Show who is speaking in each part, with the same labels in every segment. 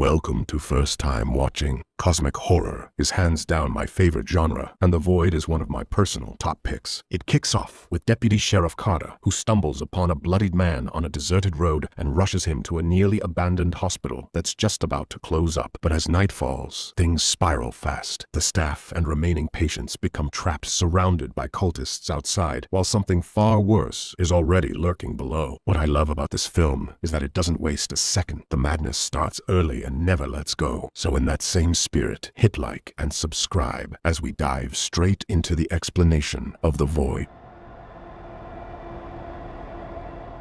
Speaker 1: Welcome to First Time Watching. Cosmic horror is hands down my favorite genre, and The Void is one of my personal top picks. It kicks off with Deputy Sheriff Carter, who stumbles upon a bloodied man on a deserted road and rushes him to a nearly abandoned hospital that's just about to close up. But as night falls, things spiral fast. The staff and remaining patients become trapped, surrounded by cultists outside, while something far worse is already lurking below. What I love about this film is that it doesn't waste a second. The madness starts early and never lets go. So in that same spirit, hit like and subscribe as we dive straight into the explanation of The Void.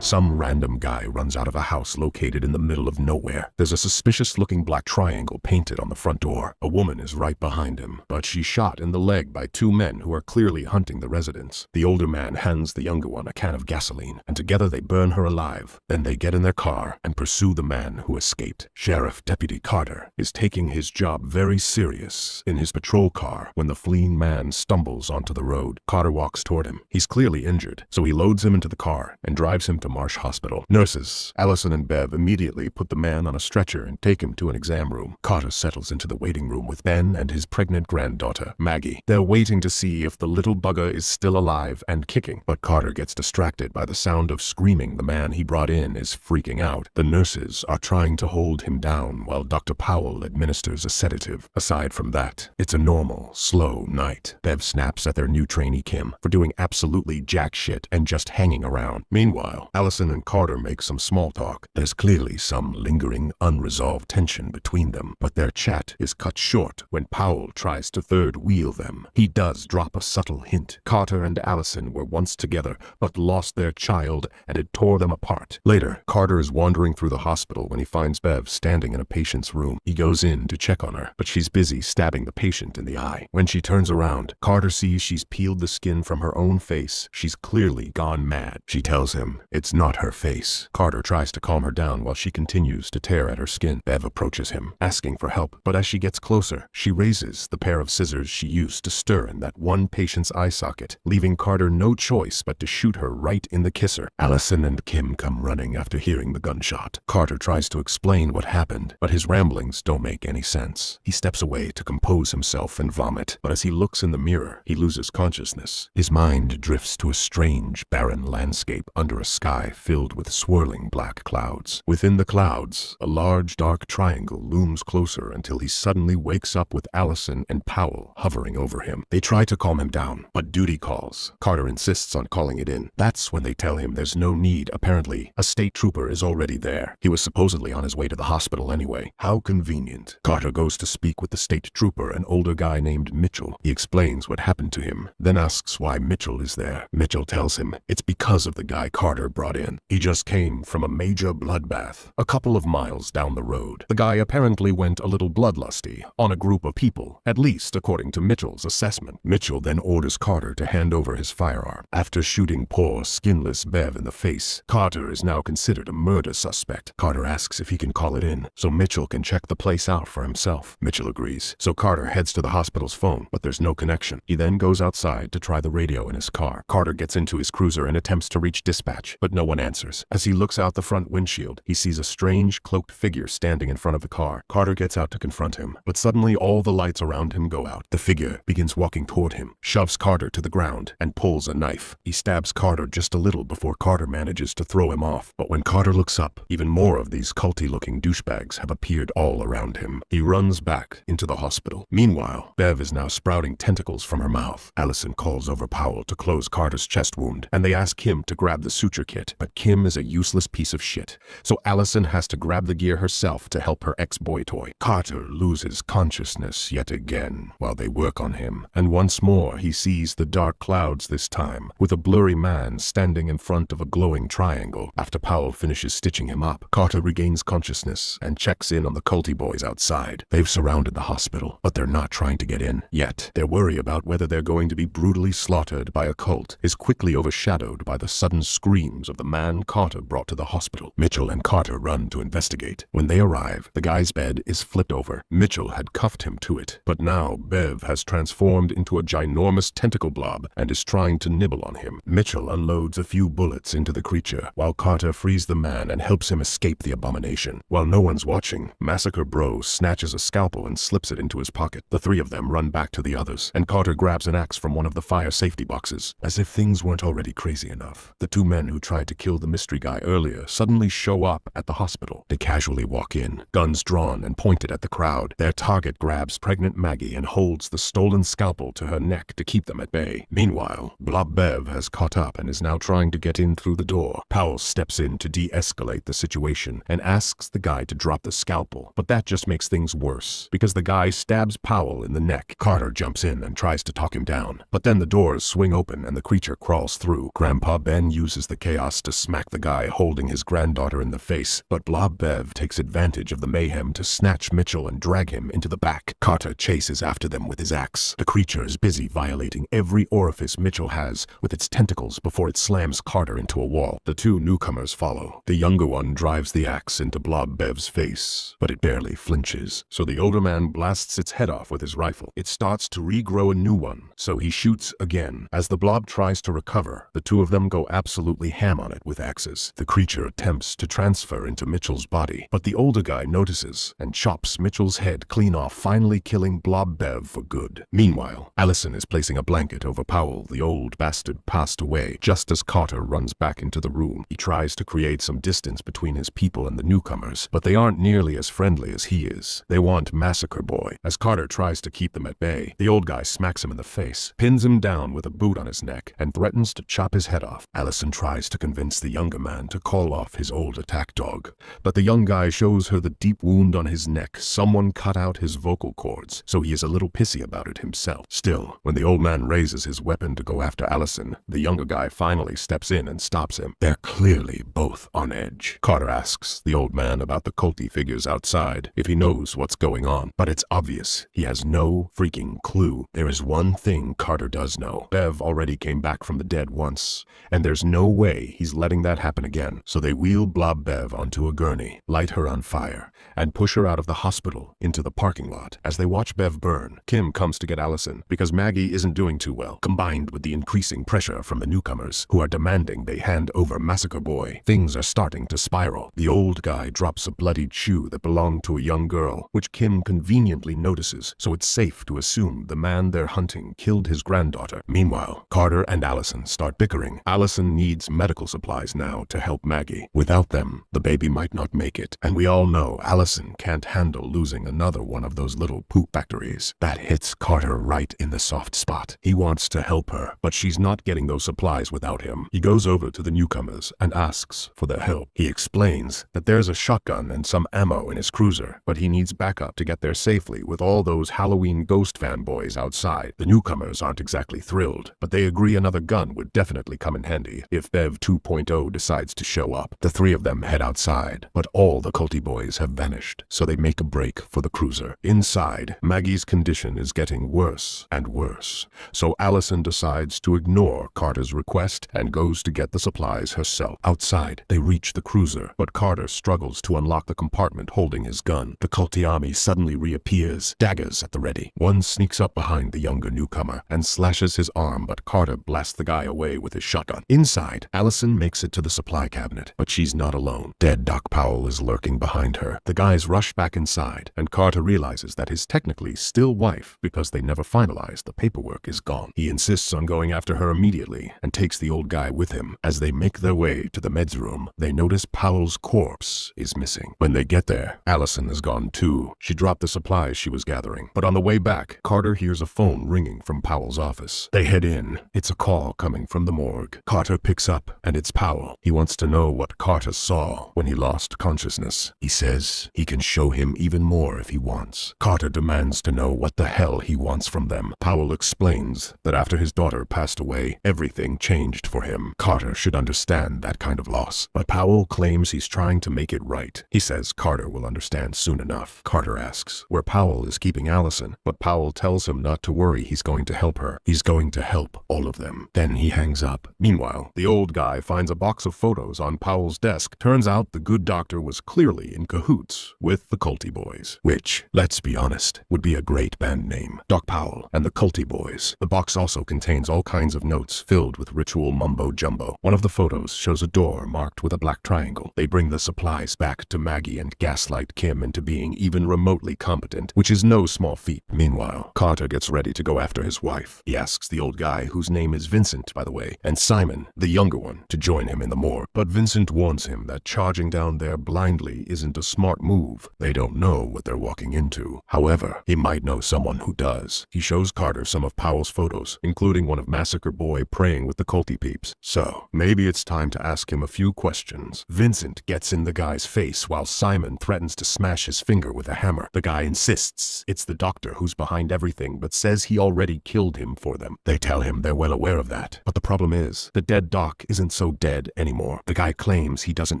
Speaker 1: Some random guy runs out of a house located in the middle of nowhere. There's a suspicious-looking black triangle painted on the front door. A woman is right behind him, but she's shot in the leg by two men who are clearly hunting the residents. The older man hands the younger one a can of gasoline, and together they burn her alive. Then they get in their car and pursue the man who escaped. Sheriff Deputy Carter is taking his job very serious in his patrol car when the fleeing man stumbles onto the road. Carter walks toward him. He's clearly injured, so he loads him into the car and drives him to Marsh Hospital. Nurses, Allison and Bev, immediately put the man on a stretcher and take him to an exam room. Carter settles into the waiting room with Ben and his pregnant granddaughter, Maggie. They're waiting to see if the little bugger is still alive and kicking, but Carter gets distracted by the sound of screaming. The man he brought in is freaking out. The nurses are trying to hold him down while Dr. Powell administers a sedative. Aside from that, it's a normal, slow night. Bev snaps at their new trainee Kim for doing absolutely jack shit and just hanging around. Meanwhile, Allison and Carter make some small talk. There's clearly some lingering, unresolved tension between them, but their chat is cut short when Powell tries to third wheel them. He does drop a subtle hint. Carter and Allison were once together, but lost their child, and it tore them apart. Later, Carter is wandering through the hospital when he finds Bev standing in a patient's room. He goes in to check on her, but she's busy stabbing the patient in the eye. When she turns around, Carter sees she's peeled the skin from her own face. She's clearly gone mad. She tells him it's not her face. Carter tries to calm her down while she continues to tear at her skin. Bev approaches him, asking for help, but as she gets closer, she raises the pair of scissors she used to stir in that one patient's eye socket, leaving Carter no choice but to shoot her right in the kisser. Allison and Kim come running after hearing the gunshot. Carter tries to explain what happened, but his ramblings don't make any sense. He steps away to compose himself and vomit, but as he looks in the mirror, he loses consciousness. His mind drifts to a strange, barren landscape under a sky filled with swirling black clouds. Within the clouds, a large dark triangle looms closer until he suddenly wakes up with Allison and Powell hovering over him. They try to calm him down, but duty calls. Carter insists on calling it in. That's when they tell him there's no need. Apparently, a state trooper is already there. He was supposedly on his way to the hospital anyway. How convenient. Carter goes to speak with the state trooper, an older guy named Mitchell. He explains what happened to him, then asks why Mitchell is there. Mitchell tells him it's because of the guy Carter brought in. He just came from a major bloodbath a couple of miles down the road. The guy apparently went a little bloodlusty on a group of people, at least according to Mitchell's assessment. Mitchell then orders Carter to hand over his firearm. After shooting poor, skinless Bev in the face, Carter is now considered a murder suspect. Carter asks if he can call it in, so Mitchell can check the place out for himself. Mitchell agrees, so Carter heads to the hospital's phone, but there's no connection. He then goes outside to try the radio in his car. Carter gets into his cruiser and attempts to reach dispatch, but no one answers. As he looks out the front windshield, he sees a strange, cloaked figure standing in front of the car. Carter gets out to confront him, but suddenly all the lights around him go out. The figure begins walking toward him, shoves Carter to the ground, and pulls a knife. He stabs Carter just a little before Carter manages to throw him off. But when Carter looks up, even more of these culty-looking douchebags have appeared all around him. He runs back into the hospital. Meanwhile, Bev is now sprouting tentacles from her mouth. Allison calls over Powell to close Carter's chest wound, and they ask Kim to grab the suture kit, but Kim is a useless piece of shit, so Allison has to grab the gear herself to help her ex-boy toy. Carter loses consciousness yet again while they work on him, and once more he sees the dark clouds, this time with a blurry man standing in front of a glowing triangle. After Powell finishes stitching him up, Carter regains consciousness and checks in on the culty boys outside. They've surrounded the hospital, but they're not trying to get in yet. Their worry about whether they're going to be brutally slaughtered by a cult is quickly overshadowed by the sudden screams bones of the man Carter brought to the hospital. Mitchell and Carter run to investigate. When they arrive, the guy's bed is flipped over. Mitchell had cuffed him to it, but now Bev has transformed into a ginormous tentacle blob and is trying to nibble on him. Mitchell unloads a few bullets into the creature, while Carter frees the man and helps him escape the abomination. While no one's watching, Massacre Bro snatches a scalpel and slips it into his pocket. The three of them run back to the others, and Carter grabs an axe from one of the fire safety boxes. As if things weren't already crazy enough, the two men who tried to kill the mystery guy earlier suddenly show up at the hospital. They casually walk in, guns drawn and pointed at the crowd. Their target grabs pregnant Maggie and holds the stolen scalpel to her neck to keep them at bay. Meanwhile, Blob Bev has caught up and is now trying to get in through the door. Powell steps in to de-escalate the situation and asks the guy to drop the scalpel, but that just makes things worse, because the guy stabs Powell in the neck. Carter jumps in and tries to talk him down, but then the doors swing open and the creature crawls through. Grandpa Ben uses the chaos to smack the guy holding his granddaughter in the face, but Blob Bev takes advantage of the mayhem to snatch Mitchell and drag him into the back. Carter chases after them with his axe. The creature is busy violating every orifice Mitchell has with its tentacles before it slams Carter into a wall. The two newcomers follow. The younger one drives the axe into Blob Bev's face, but it barely flinches, so the older man blasts its head off with his rifle. It starts to regrow a new one, so he shoots again. As the blob tries to recover, the two of them go absolutely ham on it with axes. The creature attempts to transfer into Mitchell's body, but the older guy notices and chops Mitchell's head clean off, finally killing Blob Bev for good. Meanwhile, Allison is placing a blanket over Powell. The old bastard passed away just as Carter runs back into the room. He tries to create some distance between his people and the newcomers, but they aren't nearly as friendly as he is. They want Massacre Boy. As Carter tries to keep them at bay, the old guy smacks him in the face, pins him down with a boot on his neck, and threatens to chop his head off. Allison tries to convince the younger man to call off his old attack dog, but the young guy shows her the deep wound on his neck. Someone cut out his vocal cords, so he is a little pissy about it himself. Still, when the old man raises his weapon to go after Allison, the younger guy finally steps in and stops him. They're clearly both on edge. Carter asks the old man about the culty figures outside, if he knows what's going on, but it's obvious he has no freaking clue. There is one thing Carter does know. Bev already came back from the dead once, and there's no way he's letting that happen again. So they wheel Blob Bev onto a gurney, light her on fire, and push her out of the hospital into the parking lot. As they watch Bev burn, Kim comes to get Allison because Maggie isn't doing too well. Combined with the increasing pressure from the newcomers, who are demanding they hand over Massacre Boy, things are starting to spiral. The old guy drops a bloodied shoe that belonged to a young girl, which Kim conveniently notices, so it's safe to assume the man they're hunting killed his granddaughter. Meanwhile, Carter and Allison start bickering. Allison needs medical supplies now to help Maggie. Without them, the baby might not make it, and we all know Allison can't handle losing another one of those little poop factories. That hits Carter right in the soft spot. He wants to help her, but she's not getting those supplies without him. He goes over to the newcomers and asks for their help. He explains that there's a shotgun and some ammo in his cruiser, but he needs backup to get there safely with all those Halloween ghost fanboys outside. The newcomers aren't exactly thrilled, but they agree another gun would definitely come in handy if Bev 2.0 decides to show up. The three of them head outside, but all the culty boys have vanished, so they make a break for the cruiser. Inside, Maggie's condition is getting worse and worse, so Allison decides to ignore Carter's request and goes to get the supplies herself. Outside, they reach the cruiser, but Carter struggles to unlock the compartment holding his gun. The culty army suddenly reappears, daggers at the ready. One sneaks up behind the younger newcomer and slashes his arm, but Carter blasts the guy away with his shotgun. Inside, Allison makes it to the supply cabinet, but she's not alone. Dead Doc Powell is lurking behind her. The guys rush back inside, and Carter realizes that his technically still wife, because they never finalized the paperwork, is gone. He insists on going after her immediately and takes the old guy with him. As they make their way to the meds room, they notice Powell's corpse is missing. When they get there, Allison is gone too. She dropped the supplies she was gathering, but on the way back, Carter hears a phone ringing from Powell's office. They head in. It's a call coming from the morgue. Carter picks up, and it's Powell. He wants to know what Carter saw when he lost consciousness. He says he can show him even more if he wants. Carter demands to know what the hell he wants from them. Powell explains that after his daughter passed away, everything changed for him. Carter should understand that kind of loss, but Powell claims he's trying to make it right. He says Carter will understand soon enough. Carter asks where Powell is keeping Allison, but Powell tells him not to worry, he's going to help her. He's going to help all of them. Then he hangs up. Meanwhile, the old guy guy finds a box of photos on Powell's desk. Turns out the good doctor was clearly in cahoots with the Culty Boys, which, let's be honest, would be a great band name. Doc Powell and the Culty Boys. The box also contains all kinds of notes filled with ritual mumbo-jumbo. One of the photos shows a door marked with a black triangle. They bring the supplies back to Maggie and gaslight Kim into being even remotely competent, which is no small feat. Meanwhile, Carter gets ready to go after his wife. He asks the old guy, whose name is Vincent, by the way, and Simon, the younger one, to join him in the morgue. But Vincent warns him that charging down there blindly isn't a smart move. They don't know what they're walking into. However, he might know someone who does. He shows Carter some of Powell's photos, including one of Massacre Boy praying with the Culty peeps. So, maybe it's time to ask him a few questions. Vincent gets in the guy's face while Simon threatens to smash his finger with a hammer. The guy insists it's the doctor who's behind everything, but says he already killed him for them. They tell him they're well aware of that. But the problem is, the dead doc isn't so dead anymore. The guy claims he doesn't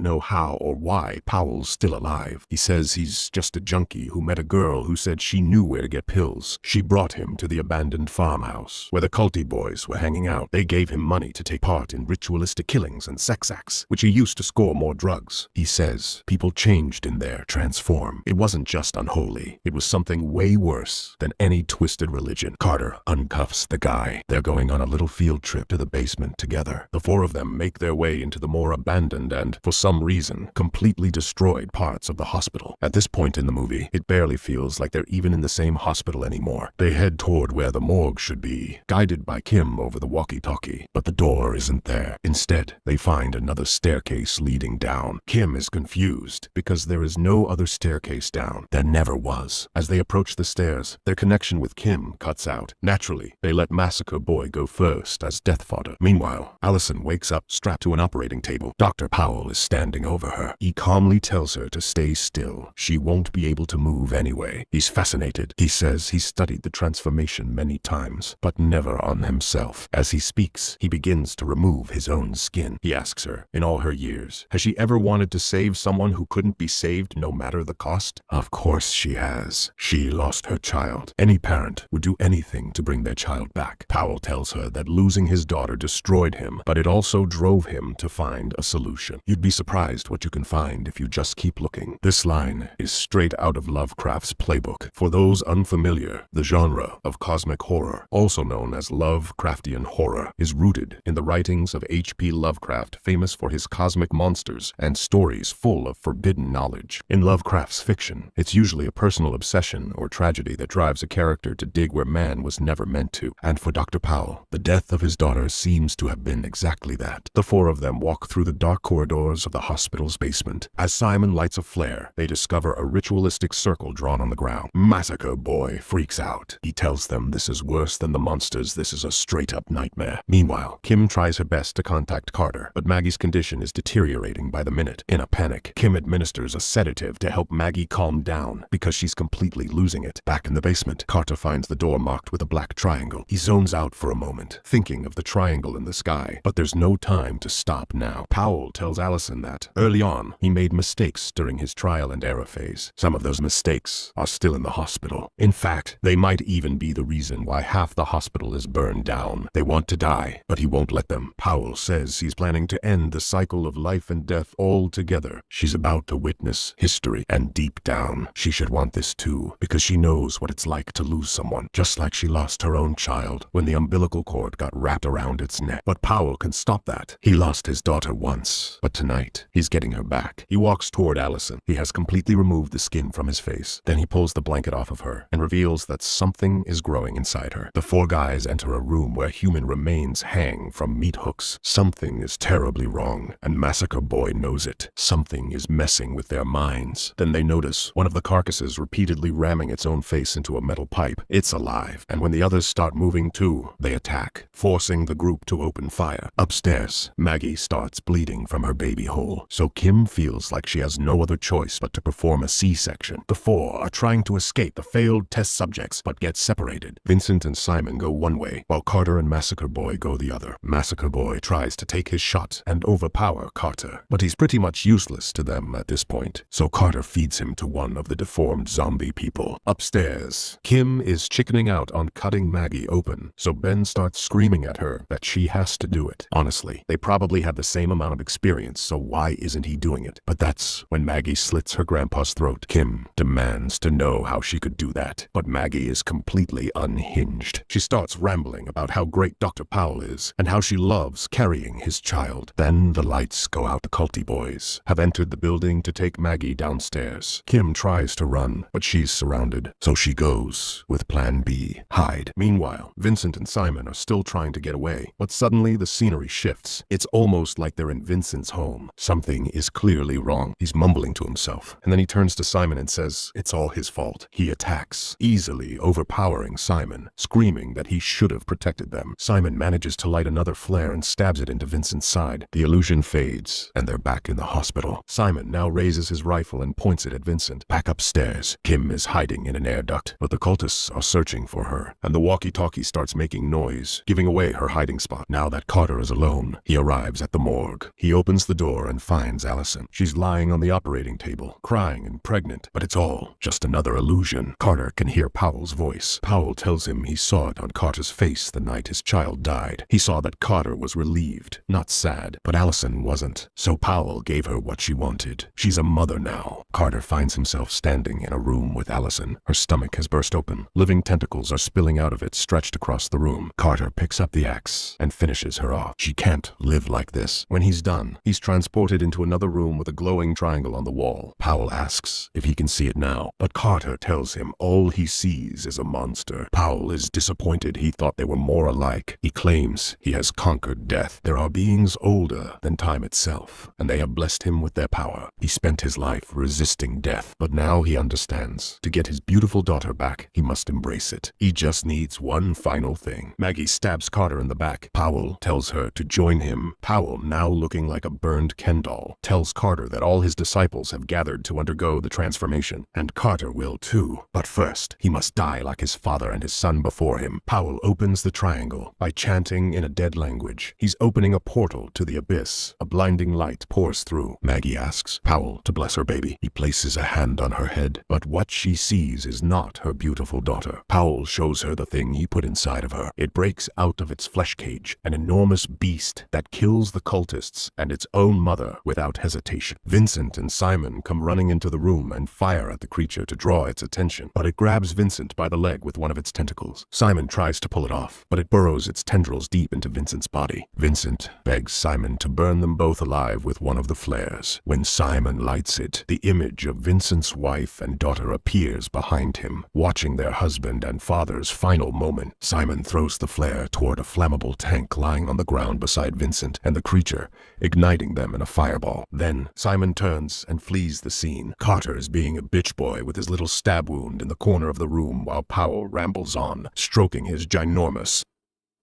Speaker 1: know how or why Powell's still alive. He says he's just a junkie who met a girl who said she knew where to get pills. She brought him to the abandoned farmhouse where the Culty Boys were hanging out. They gave him money to take part in ritualistic killings and sex acts, which he used to score more drugs. He says people changed in there, transform. It wasn't just unholy. It was something way worse than any twisted religion. Carter uncuffs the guy. They're going on a little field trip to the basement together. The four of them make their way into the more abandoned and, for some reason, completely destroyed parts of the hospital. At this point in the movie, it barely feels like they're even in the same hospital anymore. They head toward where the morgue should be, guided by Kim over the walkie-talkie. But the door isn't there. Instead, they find another staircase leading down. Kim is confused because there is no other staircase down. There never was. As they approach the stairs, their connection with Kim cuts out. Naturally, they let Massacre Boy go first as death fodder. Meanwhile, Allison wakes up strapped to an operating table. Dr. Powell is standing over her. He calmly tells her to stay still. She won't be able to move anyway. He's fascinated. He says he's studied the transformation many times, but never on himself. As he speaks, he begins to remove his own skin. He asks her, in all her years, has she ever wanted to save someone who couldn't be saved no matter the cost? Of course she has. She lost her child. Any parent would do anything to bring their child back. Powell tells her that losing his daughter destroyed him, but it also drove him to find a solution. You'd be surprised what you can find if you just keep looking. This line is straight out of Lovecraft's playbook. For those unfamiliar, the genre of cosmic horror, also known as Lovecraftian horror, is rooted in the writings of H.P. Lovecraft, famous for his cosmic monsters and stories full of forbidden knowledge. In Lovecraft's fiction, it's usually a personal obsession or tragedy that drives a character to dig where man was never meant to. And for Dr. Powell, the death of his daughter seems to have been exactly that. The four of them walk through the dark corridors of the hospital's basement. As Simon lights a flare, they discover a ritualistic circle drawn on the ground. Massacre Boy freaks out. He tells them this is worse than the monsters. This is a straight-up nightmare. Meanwhile, Kim tries her best to contact Carter, but Maggie's condition is deteriorating by the minute. In a panic, Kim administers a sedative to help Maggie calm down because she's completely losing it. Back in the basement, Carter finds the door marked with a black triangle. He zones out for a moment, thinking of the triangle in the sky, but there's no time to stop now. Powell tells Allison that, early on, he made mistakes during his trial and error phase. Some of those mistakes are still in the hospital. In fact, they might even be the reason why half the hospital is burned down. They want to die, but he won't let them. Powell says he's planning to end the cycle of life and death altogether. She's about to witness history, and deep down, she should want this too, because she knows what it's like to lose someone, just like she lost her own child when the umbilical cord got wrapped around its neck. But Powell can stop that. He lost his daughter once, but tonight, he's getting her back. He walks toward Allison. He has completely removed the skin from his face. Then he pulls the blanket off of her and reveals that something is growing inside her. The four guys enter a room where human remains hang from meat hooks. Something is terribly wrong, and Massacre Boy knows it. Something is messing with their minds. Then they notice one of the carcasses repeatedly ramming its own face into a metal pipe. It's alive, and when the others start moving too, they attack, forcing the group to open fire. Upstairs, Maggie starts bleeding from her baby hole, so Kim feels like she has no other choice but to perform a C-section. The four are trying to escape the failed test subjects, but get separated. Vincent and Simon go one way, while Carter and Massacre Boy go the other. Massacre Boy tries to take his shot and overpower Carter, but he's pretty much useless to them at this point, so Carter feeds him to one of the deformed zombie people. Upstairs, Kim is chickening out on cutting Maggie open, so Ben starts screaming at her that she has to do it. Honestly, They probably have the same amount of experience, so why isn't he doing it? But that's when Maggie slits her grandpa's throat. Kim demands to know how she could do that, but Maggie is completely unhinged. She starts rambling about how great Dr. Poole is and how she loves carrying his child. Then the lights go out. The culty boys have entered the building to take Maggie downstairs. Kim tries to run, but she's surrounded, so she goes with plan B, hide. Meanwhile, Vincent and Simon are still trying to get away, but suddenly the scenery shifts. It's almost like they're in Vincent's home. Something is clearly wrong. He's mumbling to himself, and then he turns to Simon and says it's all his fault. He attacks, easily overpowering Simon, screaming that he should have protected them. Simon manages to light another flare and stabs it into Vincent's side. The illusion fades, and they're back in the hospital. Simon now raises his rifle and points it at Vincent. Back upstairs, Kim is hiding in an air duct, but the cultists are searching for her, and the walkie-talkie starts making noise, giving away her hiding spot. Now that Carter is alone, he arrives at the morgue. He opens the door and finds Allison. She's lying on the operating table, crying and pregnant, but it's all just another illusion. Carter can hear Powell's voice. Powell tells him he saw it on Carter's face the night his child died. He saw that Carter was relieved, not sad, but Allison wasn't. So Powell gave her what she wanted. She's a mother now. Carter finds himself standing in a room with Allison. Her stomach has burst open. Living tentacles are spilling out of it, stretched across the room. Carter picks up the axe and finishes her off. She can't live like this. When he's done, he's transported into another room with a glowing triangle on the wall. Powell asks if he can see it now, but Carter tells him all he sees is a monster. Powell is disappointed. He thought they were more alike. He claims he has conquered death. There are beings older than time itself, and they have blessed him with their power. He spent his life resisting death, but now he understands. To get his beautiful daughter back, he must embrace it. He just needs one final thing. Maggie stabs Carter in the back. Powell tells her to join him. Powell, now looking like a burned Ken doll, tells Carter that all his disciples have gathered to undergo the transformation, and Carter will too. But first, he must die like his father and his son before him. Powell opens the triangle by chanting in a dead language. He's opening a portal to the abyss. A blinding light pours through. Maggie asks Powell to bless her baby. He places a hand on her head, but what she sees is not her beautiful daughter. Powell shows her the thing he put inside of her. It breaks out of its flesh cage, an enormous beast that kills the cultists and its own mother without hesitation. Vincent and Simon come running into the room and fire at the creature to draw its attention, but it grabs Vincent by the leg with one of its tentacles. Simon tries to pull it off, but it burrows its tendrils deep into Vincent's body. Vincent begs Simon to burn them both alive with one of the flares. When Simon lights it, the image of Vincent's wife and daughter appears behind him, watching their husband and father's final moment. Simon throws the flare toward a flammable tank lying on the ground beside Vincent and the creature, igniting them in a fireball. Then Simon turns and flees the scene. Carter is being a bitch boy with his little stab wound in the corner of the room while Powell rambles on, stroking his ginormous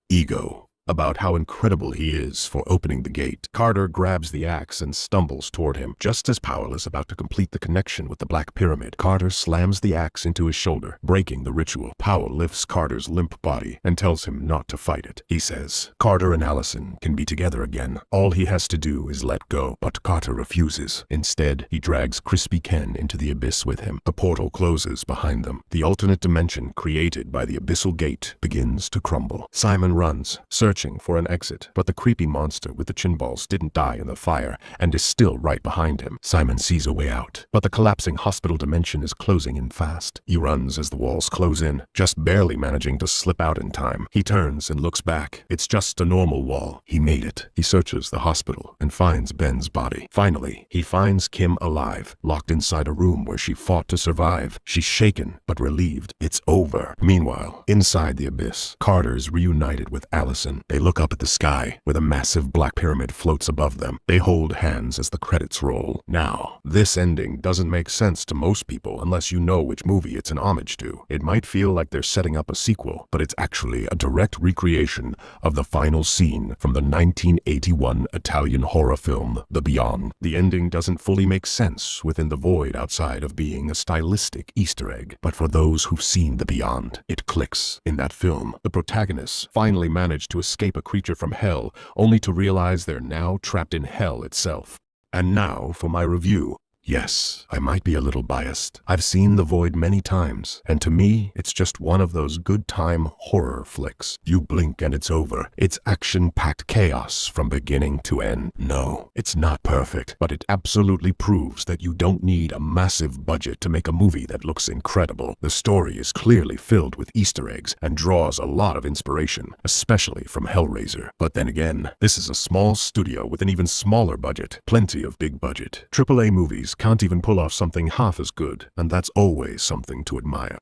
Speaker 1: ego about how incredible he is for opening the gate. Carter grabs the axe and stumbles toward him. Just as Powell is about to complete the connection with the Black Pyramid, Carter slams the axe into his shoulder, breaking the ritual. Powell lifts Carter's limp body and tells him not to fight it. He says Carter and Allison can be together again. All he has to do is let go, but Carter refuses. Instead, he drags Crispy Ken into the abyss with him. The portal closes behind them. The alternate dimension created by the abyssal gate begins to crumble. Simon runs, searching for an exit, but the creepy monster with the chin balls didn't die in the fire and is still right behind him. Simon sees a way out, but the collapsing hospital dimension is closing in fast. He runs as the walls close in, just barely managing to slip out in time. He turns and looks back. It's just a normal wall. He made it. He searches the hospital and finds Ben's body. Finally, he finds Kim alive, locked inside a room where she fought to survive. She's shaken, but relieved. It's over. Meanwhile, inside the abyss, Carter's reunited with Allison. They look up at the sky, where the massive Black Pyramid floats above them. They hold hands as the credits roll. Now, this ending doesn't make sense to most people unless you know which movie it's an homage to. It might feel like they're setting up a sequel, but it's actually a direct recreation of the final scene from the 1981 Italian horror film, The Beyond. The ending doesn't fully make sense within the void outside of being a stylistic Easter egg, but for those who've seen The Beyond, it clicks. In that film, the protagonists finally manage to escape a creature from hell, only to realize they're now trapped in hell itself. And now for my review. Yes, I might be a little biased. I've seen The Void many times, and to me, it's just one of those good time horror flicks. You blink and it's over. It's action-packed chaos from beginning to end. No, it's not perfect, but it absolutely proves that you don't need a massive budget to make a movie that looks incredible. The story is clearly filled with Easter eggs and draws a lot of inspiration, especially from Hellraiser. But then again, this is a small studio with an even smaller budget. Plenty of big budget AAA movies can't even pull off something half as good, and that's always something to admire.